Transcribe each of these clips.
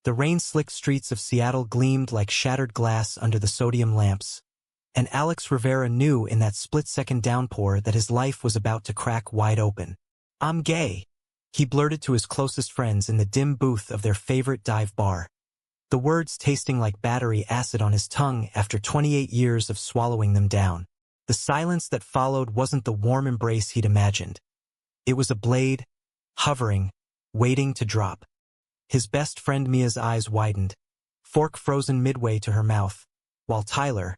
The rain-slicked streets of Seattle gleamed like shattered glass under the sodium lamps, and Alex Rivera knew in that split-second downpour that his life was about to crack wide open. "I'm gay," he blurted to his closest friends in the dim booth of their favorite dive bar, the words tasting like battery acid on his tongue after 28 years of swallowing them down. The silence that followed wasn't the warm embrace he'd imagined. It was a blade, hovering, waiting to drop. His best friend Mia's eyes widened, fork frozen midway to her mouth, while Tyler,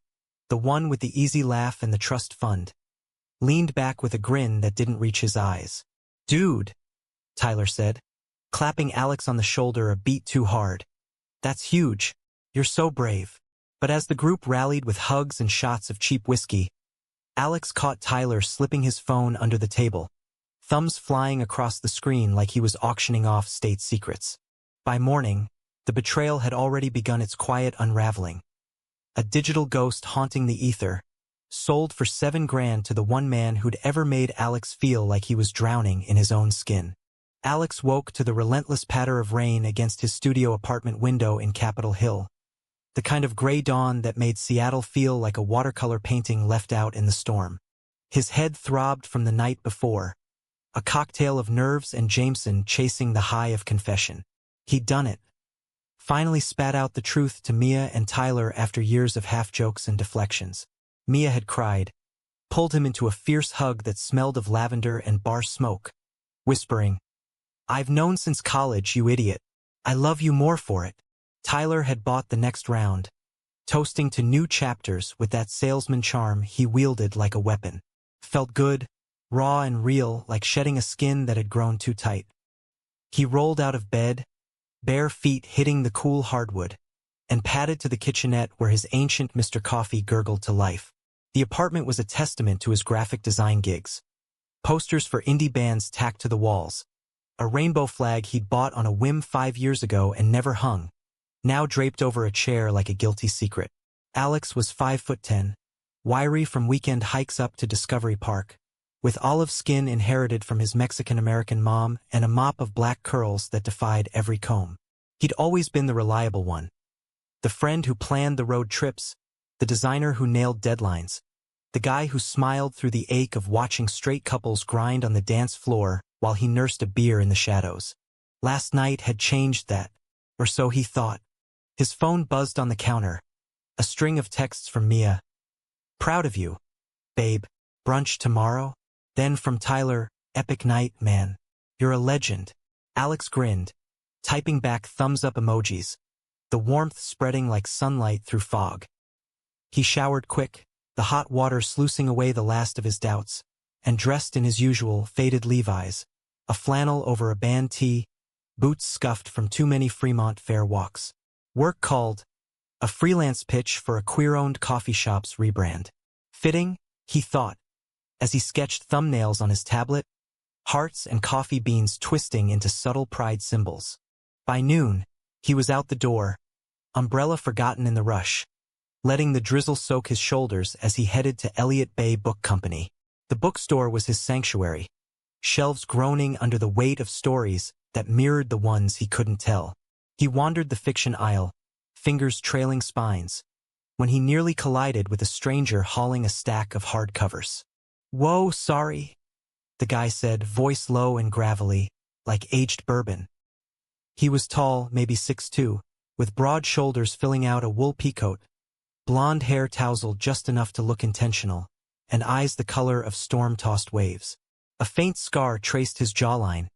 the one with the easy laugh and the trust fund, leaned back with a grin that didn't reach his eyes. "Dude," Tyler said, clapping Alex on the shoulder a beat too hard. "That's huge. You're so brave." But as the group rallied with hugs and shots of cheap whiskey, Alex caught Tyler slipping his phone under the table, thumbs flying across the screen like he was auctioning off state secrets. By morning, the betrayal had already begun its quiet unraveling. A digital ghost haunting the ether, sold for $7,000 to the one man who'd ever made Alex feel like he was drowning in his own skin. Alex woke to the relentless patter of rain against his studio apartment window in Capitol Hill, the kind of gray dawn that made Seattle feel like a watercolor painting left out in the storm. His head throbbed from the night before, a cocktail of nerves and Jameson chasing the high of confession. He'd done it. Finally spat out the truth to Mia and Tyler after years of half-jokes and deflections. Mia had cried, pulled him into a fierce hug that smelled of lavender and bar smoke, whispering, "I've known since college, you idiot. I love you more for it." Tyler had bought the next round, toasting to new chapters with that salesman charm he wielded like a weapon. Felt good, raw and real, like shedding a skin that had grown too tight. He rolled out of bed, bare feet hitting the cool hardwood, and padded to the kitchenette where his ancient Mr. Coffee gurgled to life. The apartment was a testament to his graphic design gigs. Posters for indie bands tacked to the walls, a rainbow flag he'd bought on a whim 5 years ago and never hung, now draped over a chair like a guilty secret. Alex was 5'10", wiry from weekend hikes up to Discovery Park, with olive skin inherited from his Mexican-American mom and a mop of black curls that defied every comb. He'd always been the reliable one, the friend who planned the road trips, the designer who nailed deadlines, the guy who smiled through the ache of watching straight couples grind on the dance floor while he nursed a beer in the shadows. Last night had changed that, or so he thought. His phone buzzed on the counter, a string of texts from Mia. "Proud of you, babe. Brunch tomorrow?" Then from Tyler, "Epic night, man. You're a legend." Alex grinned, typing back thumbs-up emojis, the warmth spreading like sunlight through fog. He showered quick, the hot water sluicing away the last of his doubts, and dressed in his usual faded Levi's, a flannel over a band tee, boots scuffed from too many Fremont Fair walks. Work called, a freelance pitch for a queer-owned coffee shop's rebrand. Fitting, he thought, as he sketched thumbnails on his tablet, hearts and coffee beans twisting into subtle pride symbols. By noon, he was out the door, umbrella forgotten in the rush, letting the drizzle soak his shoulders as he headed to Elliott Bay Book Company. The bookstore was his sanctuary, shelves groaning under the weight of stories that mirrored the ones he couldn't tell. He wandered the fiction aisle, fingers trailing spines, when he nearly collided with a stranger hauling a stack of hardcovers. "Whoa, sorry," the guy said, voice low and gravelly, like aged bourbon. He was tall, maybe 6'2", with broad shoulders filling out a wool peacoat, blonde hair tousled just enough to look intentional, and eyes the color of storm-tossed waves. A faint scar traced his jawline,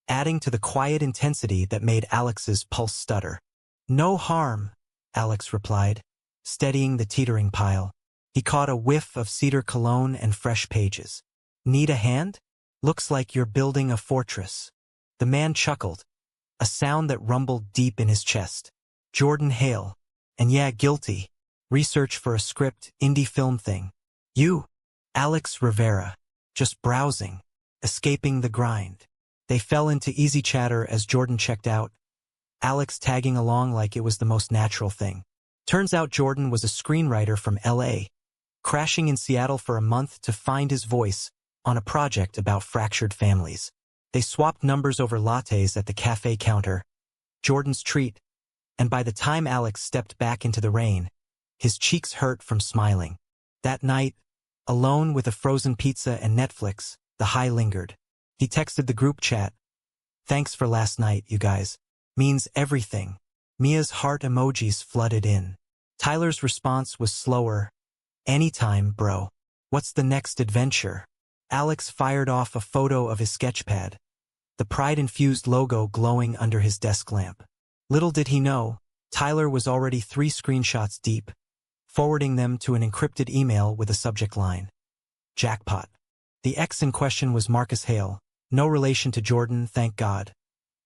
adding to the quiet intensity that made Alex's pulse stutter. "No harm," Alex replied, steadying the teetering pile. He caught a whiff of cedar cologne and fresh pages. "Need a hand? Looks like you're building a fortress." The man chuckled, a sound that rumbled deep in his chest. "Jordan Hale. And yeah, guilty. Research for a script, indie film thing. You?" "Alex Rivera. Just browsing. Escaping the grind." They fell into easy chatter as Jordan checked out, Alex tagging along like it was the most natural thing. Turns out Jordan was a screenwriter from LA, crashing in Seattle for a month to find his voice on a project about fractured families. They swapped numbers over lattes at the cafe counter, Jordan's treat, and by the time Alex stepped back into the rain, his cheeks hurt from smiling. That night, alone with a frozen pizza and Netflix, the high lingered. He texted the group chat, "Thanks for last night, you guys. Means everything." Mia's heart emojis flooded in. Tyler's response was slower. "Anytime, bro. What's the next adventure?" Alex fired off a photo of his sketchpad, the pride-infused logo glowing under his desk lamp. Little did he know, Tyler was already 3 screenshots deep, forwarding them to an encrypted email with a subject line, "Jackpot." The ex in question was Marcus Hale, no relation to Jordan, thank God.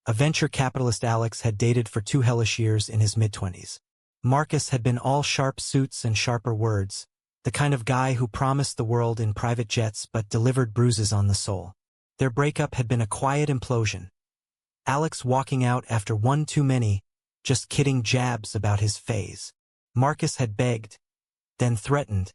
A venture capitalist Alex had dated for 2 hellish years in his mid-20s. Marcus had been all sharp suits and sharper words, the kind of guy who promised the world in private jets but delivered bruises on the soul. Their breakup had been a quiet implosion. Alex walking out after one too many, just kidding jabs about his phase. Marcus had begged, then threatened,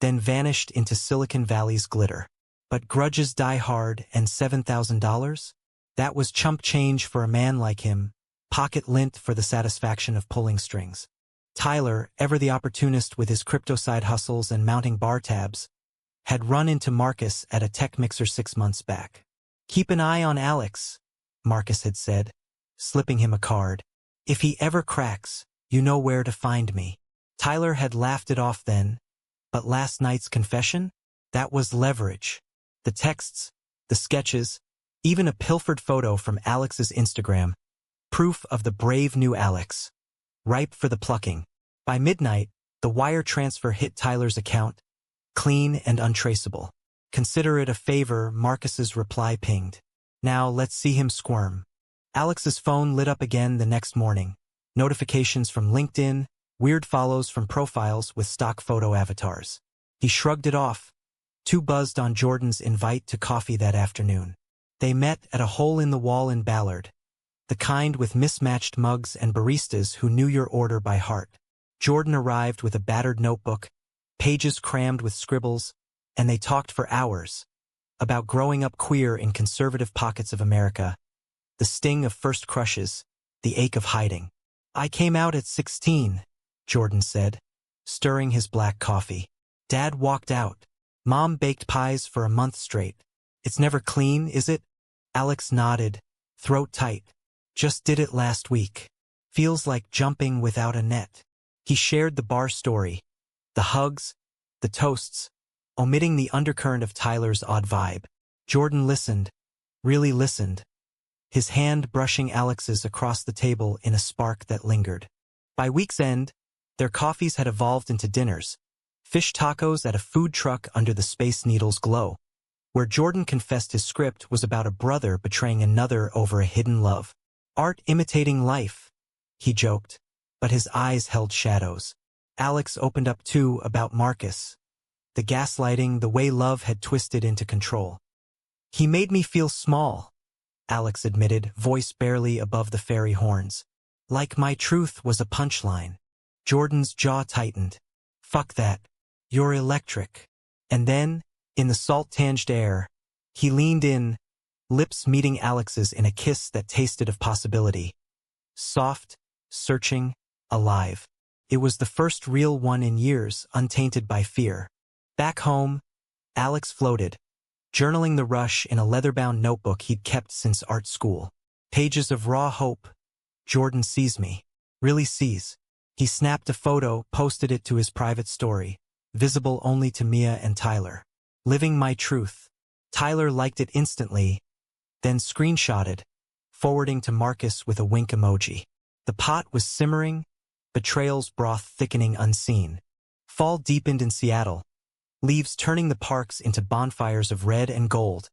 then vanished into Silicon Valley's glitter. But grudges die hard, and $7,000? That was chump change for a man like him, pocket lint for the satisfaction of pulling strings. Tyler, ever the opportunist with his crypto side hustles and mounting bar tabs, had run into Marcus at a tech mixer 6 months back. "Keep an eye on Alex," Marcus had said, slipping him a card. "If he ever cracks, you know where to find me." Tyler had laughed it off then, but last night's confession? That was leverage. The texts, the sketches, even a pilfered photo from Alex's Instagram, proof of the brave new Alex, ripe for the plucking. By midnight, the wire transfer hit Tyler's account, clean and untraceable. "Consider it a favor," Marcus's reply pinged. "Now let's see him squirm." Alex's phone lit up again the next morning. Notifications from LinkedIn, weird follows from profiles with stock photo avatars. He shrugged it off, too buzzed on Jordan's invite to coffee that afternoon. They met at a hole-in-the-wall in Ballard, the kind with mismatched mugs and baristas who knew your order by heart. Jordan arrived with a battered notebook, pages crammed with scribbles, and they talked for hours about growing up queer in conservative pockets of America, the sting of first crushes, the ache of hiding. "I came out at 16, Jordan said, stirring his black coffee. "Dad walked out. Mom baked pies for a month straight. It's never clean, is it?" Alex nodded, throat tight. "Just did it last week. Feels like jumping without a net." He shared the bar story, the hugs, the toasts, omitting the undercurrent of Tyler's odd vibe. Jordan listened, really listened, his hand brushing Alex's across the table in a spark that lingered. By week's end, their coffees had evolved into dinners, fish tacos at a food truck under the Space Needle's glow, where Jordan confessed his script was about a brother betraying another over a hidden love. "Art imitating life," he joked, but his eyes held shadows. Alex opened up too about Marcus, the gaslighting, the way love had twisted into control. "He made me feel small," Alex admitted, voice barely above the fairy horns. "Like my truth was a punchline." Jordan's jaw tightened. "Fuck that. You're electric." And then, in the salt-tinged air, he leaned in, lips meeting Alex's in a kiss that tasted of possibility. Soft, searching, alive. It was the first real one in years, untainted by fear. Back home, Alex floated, journaling the rush in a leather-bound notebook he'd kept since art school. Pages of raw hope. "Jordan sees me. Really sees." He snapped a photo, posted it to his private story, visible only to Mia and Tyler. "Living my truth." Tyler liked it instantly, then screenshotted, forwarding to Marcus with a wink emoji. The pot was simmering, betrayal's broth thickening unseen. Fall deepened in Seattle, leaves turning the parks into bonfires of red and gold,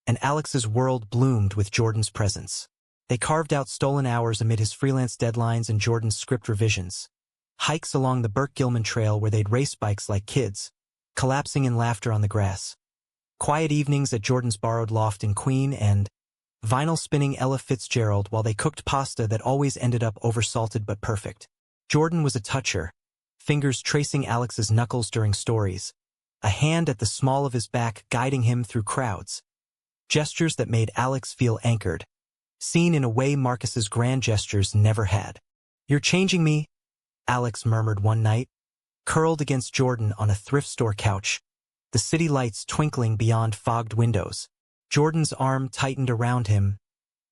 and Alex's world bloomed with Jordan's presence. They carved out stolen hours amid his freelance deadlines and Jordan's script revisions. Hikes along the Burke-Gilman Trail where they'd race bikes like kids, collapsing in laughter on the grass. Quiet evenings at Jordan's borrowed loft in Queen and vinyl spinning Ella Fitzgerald while they cooked pasta that always ended up oversalted but perfect. Jordan was a toucher, fingers tracing Alex's knuckles during stories, a hand at the small of his back guiding him through crowds. Gestures that made Alex feel anchored, seen in a way Marcus's grand gestures never had. "You're changing me," Alex murmured one night, curled against Jordan on a thrift store couch, the city lights twinkling beyond fogged windows. Jordan's arm tightened around him,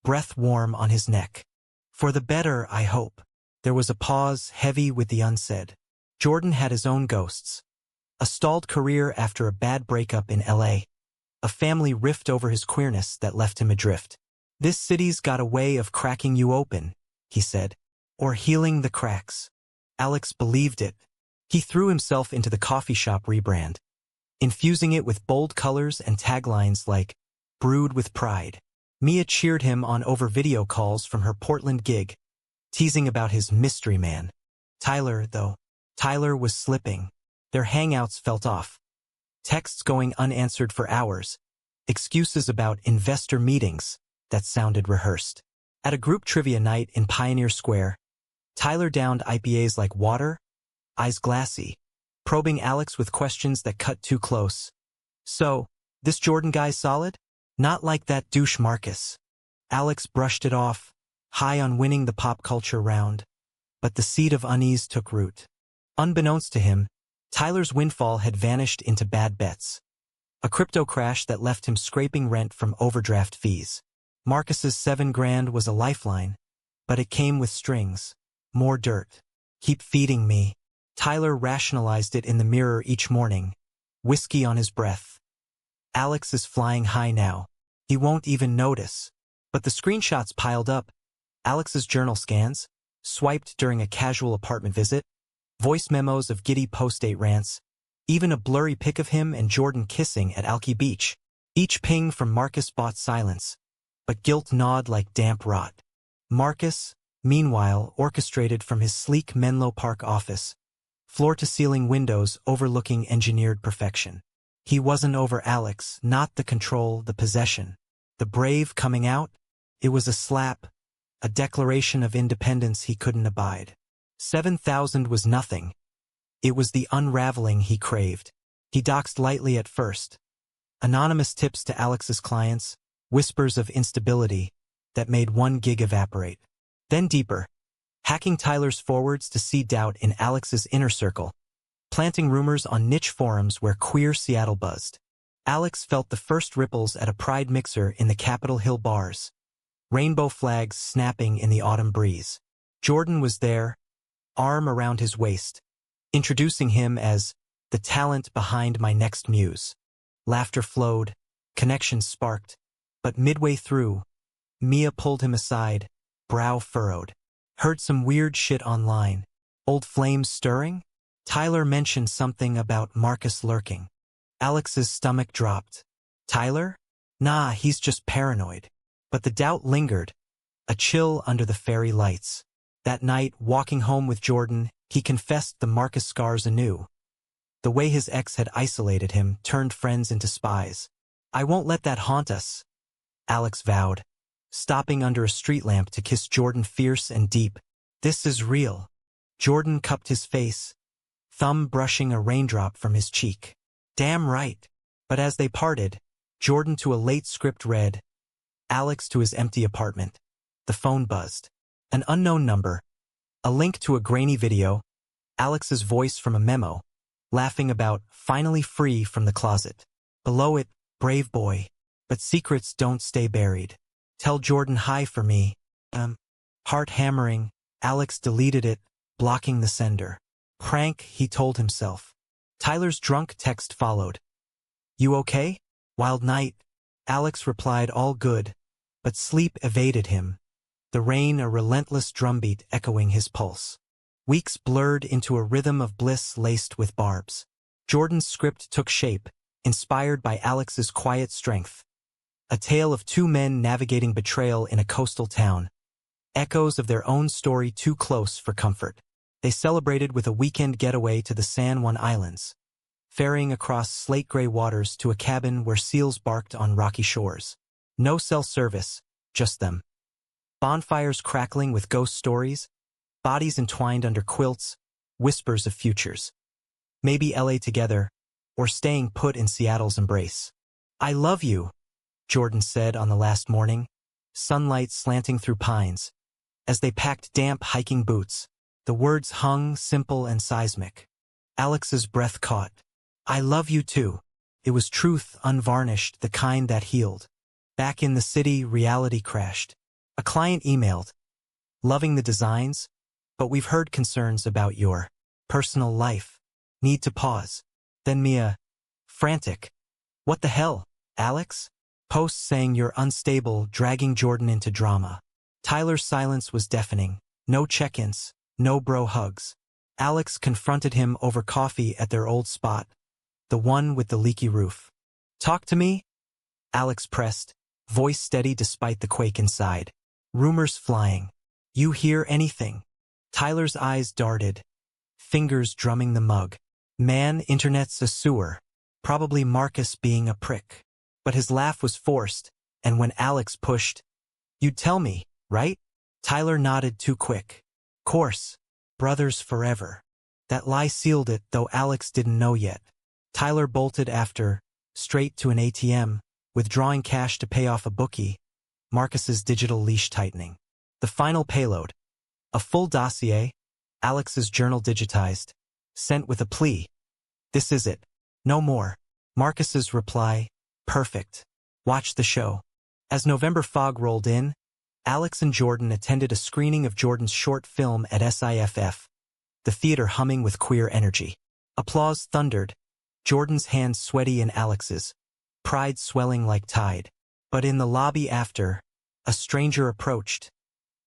breath warm on his neck. "For the better, I hope." There was a pause, heavy with the unsaid. Jordan had his own ghosts. A stalled career after a bad breakup in LA. A family rift over his queerness that left him adrift. "This city's got a way of cracking you open," he said. "Or healing the cracks." Alex believed it. He threw himself into the coffee shop rebrand, infusing it with bold colors and taglines like, "Brewed with pride." Mia cheered him on over video calls from her Portland gig, teasing about his mystery man. Tyler was slipping. Their hangouts felt off. Texts going unanswered for hours. Excuses about investor meetings that sounded rehearsed. At a group trivia night in Pioneer Square, Tyler downed IPAs like water, eyes glassy, probing Alex with questions that cut too close. "So, this Jordan guy solid?" "Not like that douche Marcus." Alex brushed it off, high on winning the pop culture round. But the seed of unease took root. Unbeknownst to him, Tyler's windfall had vanished into bad bets. A crypto crash that left him scraping rent from overdraft fees. Marcus's $7,000 was a lifeline, but it came with strings. More dirt. "Keep feeding me." Tyler rationalized it in the mirror each morning, whiskey on his breath. Alex is flying high now. He won't even notice. But the screenshots piled up. Alex's journal scans, swiped during a casual apartment visit, voice memos of giddy post-date rants, even a blurry pic of him and Jordan kissing at Alki Beach. Each ping from Marcus bought silence, but guilt gnawed like damp rot. Marcus, meanwhile, orchestrated from his sleek Menlo Park office, floor-to-ceiling windows overlooking engineered perfection. He wasn't over Alex, not the control, the possession. The brave coming out? It was a slap, a declaration of independence he couldn't abide. 7,000 was nothing. It was the unraveling he craved. He doxed lightly at first. Anonymous tips to Alex's clients, whispers of instability that made 1 gig evaporate. Then deeper, hacking Tyler's forwards to seed doubt in Alex's inner circle, planting rumors on niche forums where queer Seattle buzzed. Alex felt the first ripples at a pride mixer in the Capitol Hill bars, rainbow flags snapping in the autumn breeze. Jordan was there, arm around his waist, introducing him as the talent behind my next muse. Laughter flowed, connections sparked, but midway through, Mia pulled him aside, brow furrowed. "Heard some weird shit online. Old flames stirring?" Tyler mentioned something about Marcus lurking. Alex's stomach dropped. "Tyler? Nah, he's just paranoid." But the doubt lingered, a chill under the fairy lights. That night, walking home with Jordan, he confessed the Marcus scars anew. The way his ex had isolated him, turned friends into spies. "I won't let that haunt us," Alex vowed, stopping under a street lamp to kiss Jordan fierce and deep. "This is real." Jordan cupped his face, thumb brushing a raindrop from his cheek. "Damn right." But as they parted, Jordan to a late script read, Alex to his empty apartment. The phone buzzed. An unknown number. A link to a grainy video. Alex's voice from a memo, laughing about finally free from the closet. Below it, "Brave boy. But secrets don't stay buried. Tell Jordan hi for me." Heart hammering, Alex deleted it, blocking the sender. Prank, he told himself. Tyler's drunk text followed. "You okay?" "Wild night." Alex replied all good, but sleep evaded him. The rain a relentless drumbeat echoing his pulse. Weeks blurred into a rhythm of bliss laced with barbs. Jordan's script took shape, inspired by Alex's quiet strength. A tale of 2 men navigating betrayal in a coastal town. Echoes of their own story too close for comfort. They celebrated with a weekend getaway to the San Juan Islands, ferrying across slate-gray waters to a cabin where seals barked on rocky shores. No cell service, just them. Bonfires crackling with ghost stories, bodies entwined under quilts, whispers of futures. Maybe LA together, or staying put in Seattle's embrace. "I love you," Jordan said on the last morning, sunlight slanting through pines, As they packed damp hiking boots, the words hung simple and seismic. Alex's breath caught. I love you too. It was truth unvarnished, the kind that healed. Back in the city, reality crashed. A client emailed, loving the designs, but we've heard concerns about your personal life. Need to pause. Then Mia, frantic. What the hell, Alex? Posts saying you're unstable, dragging Jordan into drama. Tyler's silence was deafening. No check-ins, no bro hugs. Alex confronted him over coffee at their old spot, the one with the leaky roof. Talk to me? Alex pressed, voice steady despite the quake inside. Rumors flying. You hear anything? Tyler's eyes darted, fingers drumming the mug. Man, internet's a sewer. Probably Marcus being a prick. But his laugh was forced, and when Alex pushed, you'd tell me, right? Tyler nodded too quick. Course. Brothers forever. That lie sealed it, though Alex didn't know yet. Tyler bolted after, straight to an ATM, withdrawing cash to pay off a bookie, Marcus's digital leash tightening. The final payload. A full dossier, Alex's journal digitized, sent with a plea. This is it. No more. Marcus's reply, perfect. Watch the show. As November fog rolled in, Alex and Jordan attended a screening of Jordan's short film at SIFF, the theater humming with queer energy. Applause thundered, Jordan's hands sweaty in Alex's, pride swelling like tide. But in the lobby after, a stranger approached,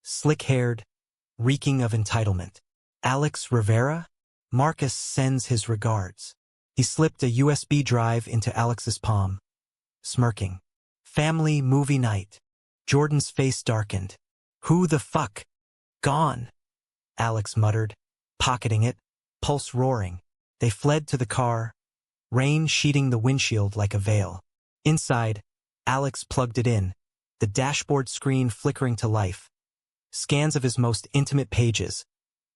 slick-haired, reeking of entitlement. Alex Rivera? Marcus sends his regards. He slipped a USB drive into Alex's palm, smirking. Family movie night. Jordan's face darkened. Who the fuck? Gone, Alex muttered, pocketing it, pulse roaring. They fled to the car, rain sheeting the windshield like a veil. Inside, Alex plugged it in, the dashboard screen flickering to life. Scans of his most intimate pages,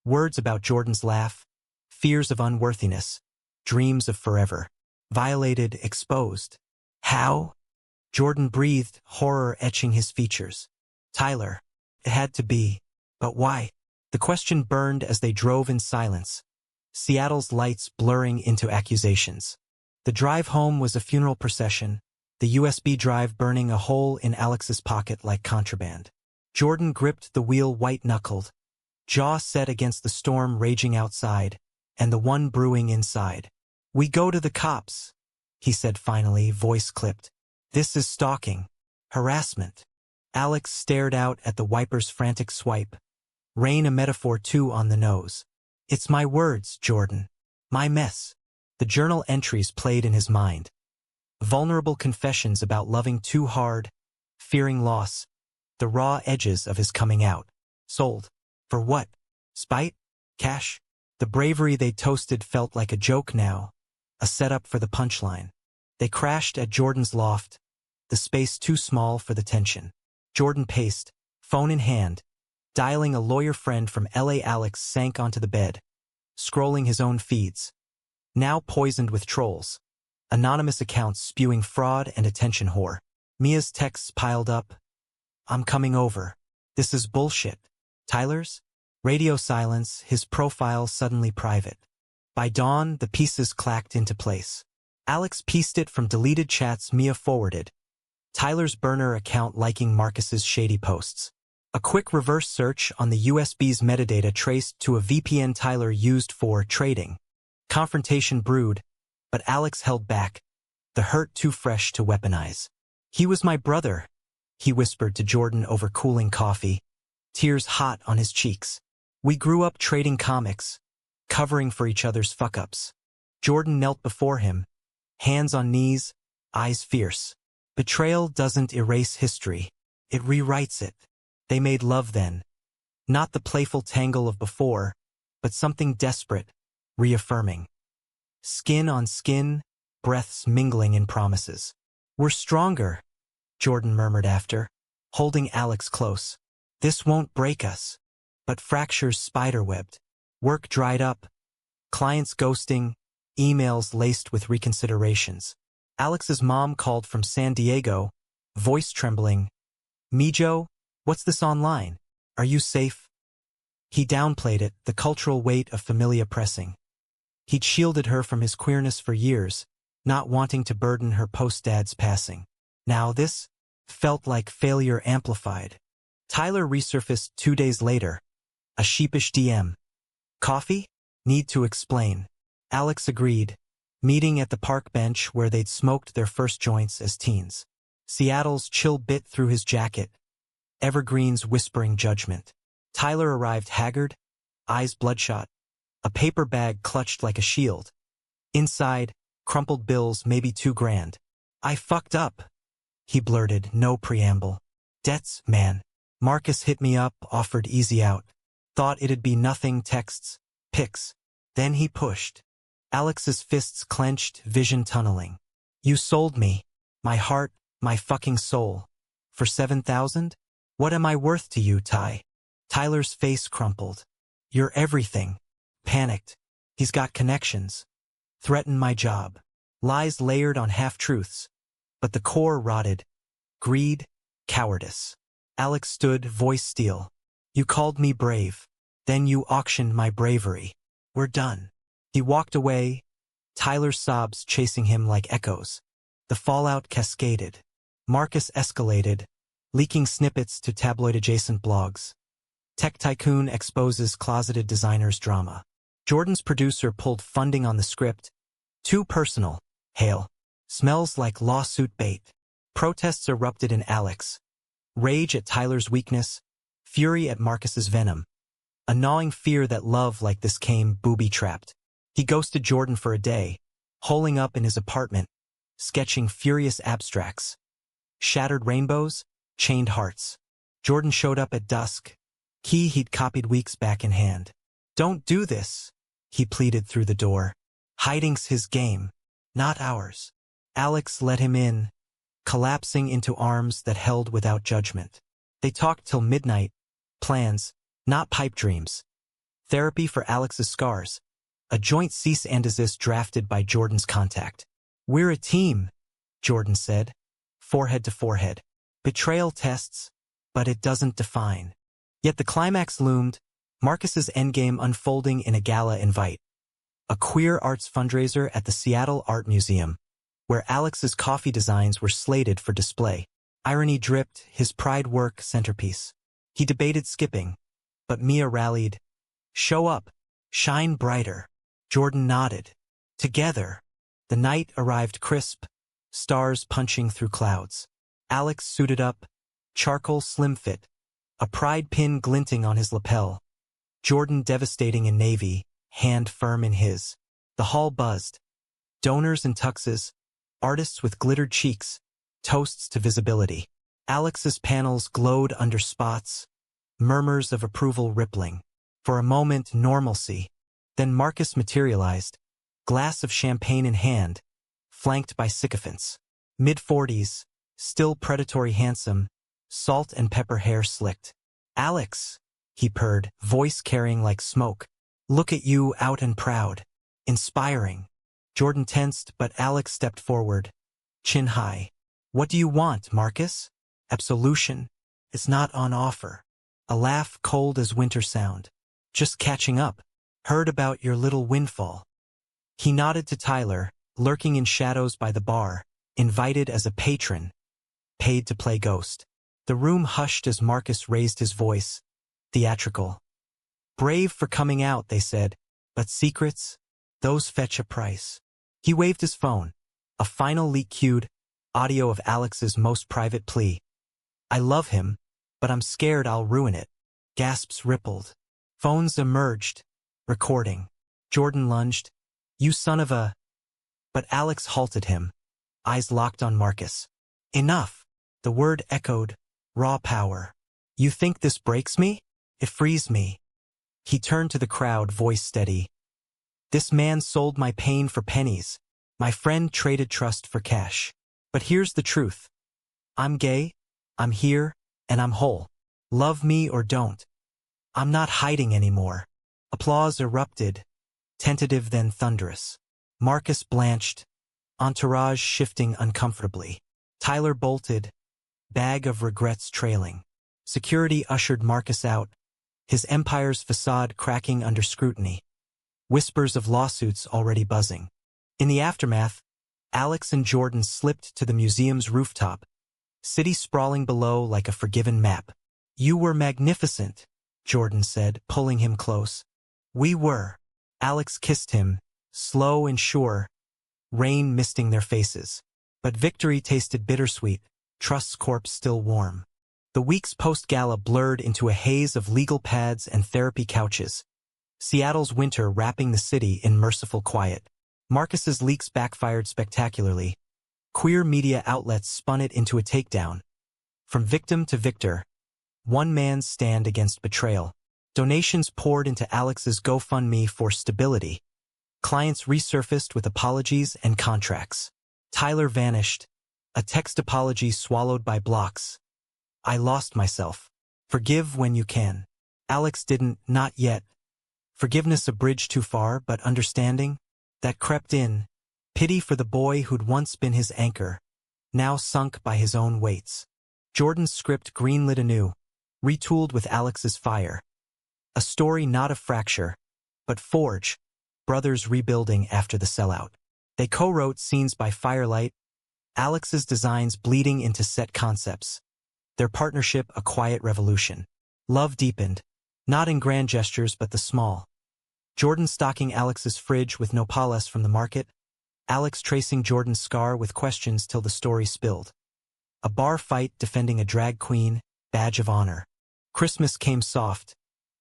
words about Jordan's laugh, fears of unworthiness, dreams of forever. Violated, exposed. How? Jordan breathed, horror etching his features. Tyler. It had to be. But why? The question burned as they drove in silence, Seattle's lights blurring into accusations. The drive home was a funeral procession, the USB drive burning a hole in Alex's pocket like contraband. Jordan gripped the wheel white-knuckled, jaw set against the storm raging outside, and the one brewing inside. We go to the cops, he said finally, voice clipped. This is stalking. Harassment. Alex stared out at the wiper's frantic swipe. Rain a metaphor too on the nose. It's my words, Jordan. My mess. The journal entries played in his mind. Vulnerable confessions about loving too hard, fearing loss, the raw edges of his coming out. Sold. For what? Spite? Cash? The bravery they toasted felt like a joke now, a setup for the punchline. They crashed at Jordan's loft, the space too small for the tension. Jordan paced, phone in hand, dialing a lawyer friend from LA. Alex sank onto the bed, scrolling his own feeds, now poisoned with trolls. Anonymous accounts spewing fraud and attention whore. Mia's texts piled up. I'm coming over. This is bullshit. Tyler's? Radio silence, his profile suddenly private. By dawn, the pieces clacked into place. Alex pieced it from deleted chats Mia forwarded. Tyler's burner account liking Marcus's shady posts. A quick reverse search on the USB's metadata traced to a VPN Tyler used for trading. Confrontation brewed, but Alex held back, the hurt too fresh to weaponize. He was my brother, he whispered to Jordan over cooling coffee, tears hot on his cheeks. We grew up trading comics, covering for each other's fuck-ups. Jordan knelt before him, hands on knees, eyes fierce. Betrayal doesn't erase history. It rewrites it. They made love then. Not the playful tangle of before, but something desperate, reaffirming. Skin on skin, breaths mingling in promises. We're stronger, Jordan murmured after, holding Alex close. This won't break us. But fractures spiderwebbed. Work dried up. Clients ghosting, emails laced with reconsiderations. Alex's mom called from San Diego, voice trembling. Mijo, what's this online? Are you safe? He downplayed it, the cultural weight of familia pressing. He'd shielded her from his queerness for years, not wanting to burden her post-dad's passing. Now this felt like failure amplified. Tyler resurfaced 2 days later. A sheepish DM. Coffee? Need to explain. Alex agreed, meeting at the park bench where they'd smoked their first joints as teens. Seattle's chill bit through his jacket, evergreens whispering judgment. Tyler arrived haggard, eyes bloodshot, a paper bag clutched like a shield. Inside, crumpled bills, maybe $2,000. I fucked up, he blurted, no preamble. Debts, man. Marcus hit me up, offered easy out. Thought it'd be nothing, texts, pics. Then he pushed. Alex's fists clenched, vision tunneling. You sold me. My heart, my fucking soul. For $7,000? What am I worth to you, Ty? Tyler's face crumpled. You're everything. Panicked. He's got connections. Threatened my job. Lies layered on half-truths. But the core rotted. Greed, cowardice. Alex stood, voice steel. You called me brave. Then you auctioned my bravery. We're done. He walked away, Tyler's sobs chasing him like echoes. The fallout cascaded. Marcus escalated, leaking snippets to tabloid-adjacent blogs. Tech tycoon exposes closeted designer's drama. Jordan's producer pulled funding on the script. Too personal. Hail. Smells like lawsuit bait. Protests erupted in Alex. Rage at Tyler's weakness. Fury at Marcus's venom. A gnawing fear that love like this came booby-trapped. He ghosted Jordan for a day, holing up in his apartment, sketching furious abstracts. Shattered rainbows, chained hearts. Jordan showed up at dusk, key he'd copied weeks back in hand. Don't do this, he pleaded through the door. Hiding's his game, not ours. Alex let him in, collapsing into arms that held without judgment. They talked till midnight, plans, not pipe dreams. Therapy for Alex's scars. A joint cease and desist drafted by Jordan's contact. We're a team, Jordan said, forehead to forehead. Betrayal tests, but it doesn't define. Yet the climax loomed, Marcus's endgame unfolding in a gala invite. A queer arts fundraiser at the Seattle Art Museum, where Alex's coffee designs were slated for display. Irony dripped, his pride work centerpiece. He debated skipping, but Mia rallied. Show up, shine brighter. Jordan nodded. Together. The night arrived crisp, stars punching through clouds. Alex suited up, charcoal slim fit, a pride pin glinting on his lapel. Jordan devastating in navy, hand firm in his. The hall buzzed. Donors in tuxes, artists with glittered cheeks, toasts to visibility. Alex's panels glowed under spots, murmurs of approval rippling. For a moment, normalcy. Then Marcus materialized, glass of champagne in hand, flanked by sycophants. Mid-40s, still predatory handsome, salt and pepper hair slicked. Alex, he purred, voice carrying like smoke. Look at you out and proud. Inspiring. Jordan tensed, but Alex stepped forward, chin high. What do you want, Marcus? Absolution. It's not on offer. A laugh cold as winter sound. Just catching up. Heard about your little windfall. He nodded to Tyler, lurking in shadows by the bar, invited as a patron, paid to play ghost. The room hushed as Marcus raised his voice, theatrical. Brave for coming out, they said, but secrets, those fetch a price. He waved his phone. A final leak cued, audio of Alex's most private plea. I love him, but I'm scared I'll ruin it. Gasps rippled. Phones emerged. Recording. Jordan lunged. You son of a... But Alex halted him, eyes locked on Marcus. Enough. The word echoed. Raw power. You think this breaks me? It frees me. He turned to the crowd, voice steady. This man sold my pain for pennies. My friend traded trust for cash. But here's the truth. I'm gay, I'm here, and I'm whole. Love me or don't. I'm not hiding anymore. Applause erupted, tentative then thunderous. Marcus blanched, entourage shifting uncomfortably. Tyler bolted, bag of regrets trailing. Security ushered Marcus out, his empire's facade cracking under scrutiny. Whispers of lawsuits already buzzing. In the aftermath, Alex and Jordan slipped to the museum's rooftop, city sprawling below like a forgiven map. "You were magnificent," Jordan said, pulling him close. "We were." Alex kissed him, slow and sure, rain misting their faces. But victory tasted bittersweet, Trust's corpse still warm. The weeks post-gala blurred into a haze of legal pads and therapy couches. Seattle's winter wrapping the city in merciful quiet. Marcus's leaks backfired spectacularly. Queer media outlets spun it into a takedown. From victim to victor, one man's stand against betrayal. Donations poured into Alex's GoFundMe for stability. Clients resurfaced with apologies and contracts. Tyler vanished, a text apology swallowed by blocks. "I lost myself. Forgive when you can." Alex didn't, not yet. Forgiveness a bridge too far, but understanding? That crept in. Pity for the boy who'd once been his anchor, now sunk by his own weights. Jordan's script greenlit anew, retooled with Alex's fire. A story not of fracture, but forge, brothers rebuilding after the sellout. They co-wrote scenes by firelight, Alex's designs bleeding into set concepts. Their partnership a quiet revolution. Love deepened, not in grand gestures but the small. Jordan stocking Alex's fridge with nopales from the market, Alex tracing Jordan's scar with questions till the story spilled. A bar fight defending a drag queen, badge of honor. Christmas came soft.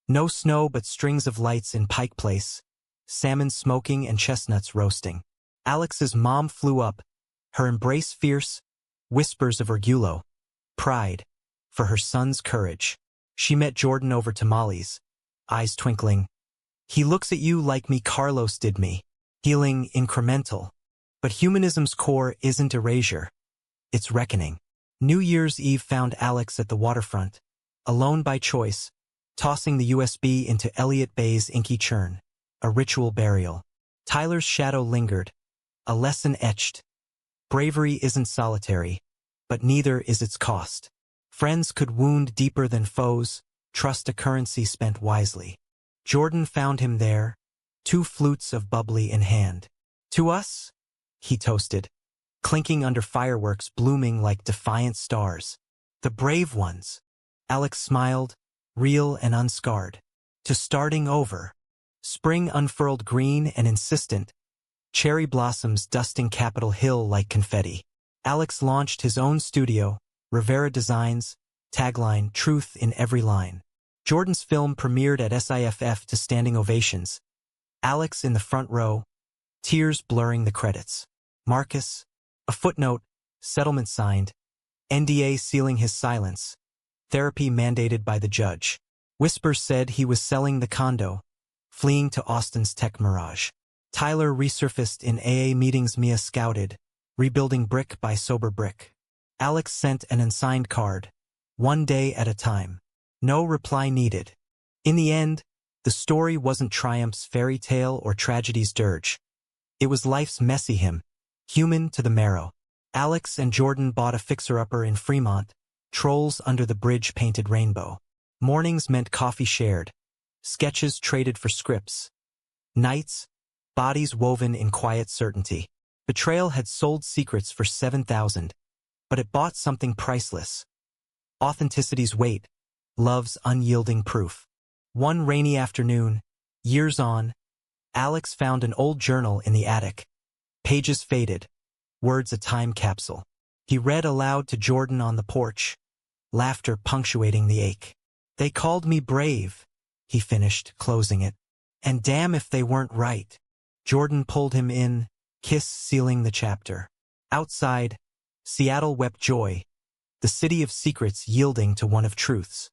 No snow but strings of lights in Pike Place, salmon smoking and chestnuts roasting. Alex's mom flew up, her embrace fierce, whispers of orgullo, pride, for her son's courage. She met Jordan over tamales, eyes twinkling. "He looks at you like me Carlos did me." Healing incremental. But humanism's core isn't erasure. It's reckoning. New Year's Eve found Alex at the waterfront, alone by choice, tossing the USB into Elliott Bay's inky churn. A ritual burial. Tyler's shadow lingered, a lesson etched. Bravery isn't solitary, but neither is its cost. Friends could wound deeper than foes, trust a currency spent wisely. Jordan found him there, 2 flutes of bubbly in hand. "To us?" he toasted, clinking under fireworks blooming like defiant stars. "The brave ones." Alex smiled, real and unscarred. "To starting over." Spring unfurled green and insistent, cherry blossoms dusting Capitol Hill like confetti. Alex launched his own studio, Rivera Designs, tagline, "Truth in every line." Jordan's film premiered at SIFF to standing ovations. Alex in the front row, tears blurring the credits. Marcus, a footnote, settlement signed, NDA sealing his silence, therapy mandated by the judge. Whispers said he was selling the condo, fleeing to Austin's tech mirage. Tyler resurfaced in AA meetings Mia scouted, rebuilding brick by sober brick. Alex sent an unsigned card, 1 day at a time. No reply needed. In the end, the story wasn't triumph's fairy tale or tragedy's dirge. It was life's messy hymn, human to the marrow. Alex and Jordan bought a fixer-upper in Fremont, trolls under the bridge painted rainbow. Mornings meant coffee shared, sketches traded for scripts. Nights, bodies woven in quiet certainty. Betrayal had sold secrets for $7,000, but it bought something priceless. Authenticity's weight, love's unyielding proof. One rainy afternoon, years on, Alex found an old journal in the attic. Pages faded, words a time capsule. He read aloud to Jordan on the porch, laughter punctuating the ache. "They called me brave," he finished, closing it. "And damn if they weren't right." Jordan pulled him in, kiss sealing the chapter. Outside, Seattle wept joy, the city of secrets yielding to one of truth's.